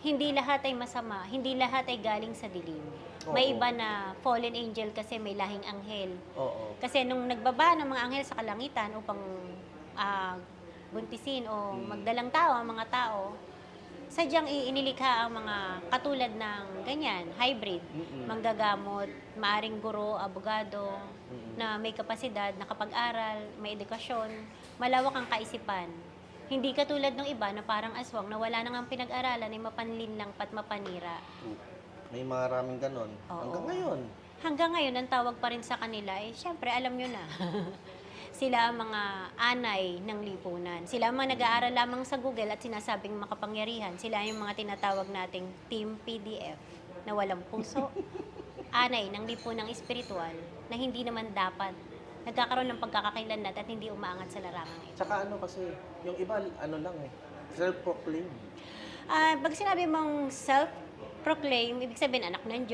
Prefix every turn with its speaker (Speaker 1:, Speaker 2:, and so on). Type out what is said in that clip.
Speaker 1: hindi lahat ay masama, hindi lahat ay galing sa dilim. May
Speaker 2: Oo.
Speaker 1: iba na fallen angel kasi may lahing anghel.
Speaker 2: Oo.
Speaker 1: Kasi nung nagbaba ng mga anghel sa kalangitan upang ah, buntisin o
Speaker 2: Mm.
Speaker 1: magdalang tao ang mga tao, sadyang inilikha ang mga katulad ng ganyan, hybrid,
Speaker 2: Mm.
Speaker 1: manggagamot, maaring guro, abogado,
Speaker 2: Mm.
Speaker 1: na may kapasidad, nakapag-aral, may edukasyon, malawak ang kaisipan. Hindi katulad ng iba na parang aswang na wala nang pinag-aralan ay mapanlin lang pat mapanira.
Speaker 2: May maraming gano'n. Hanggang
Speaker 1: Oo.
Speaker 2: ngayon.
Speaker 1: Hanggang ngayon ang tawag pa rin sa kanila, eh, siyempre alam niyo na. Sila ang mga anay ng lipunan. Sila ang mga nag-aaral lamang sa Google at sinasabing makapangyarihan. Sila yung mga tinatawag nating Team PDF na walang puso. Anay ng lipunang espiritual na hindi naman dapat nagkakaroon ng pagkakakilanlan at hindi umaangat sa larangang ito.
Speaker 2: Tsaka ano kasi, yung iba ano lang eh, self-proclaim.
Speaker 1: 'Pag sinabi mong self-proclaim, ibig sabihin anak ng Diyos.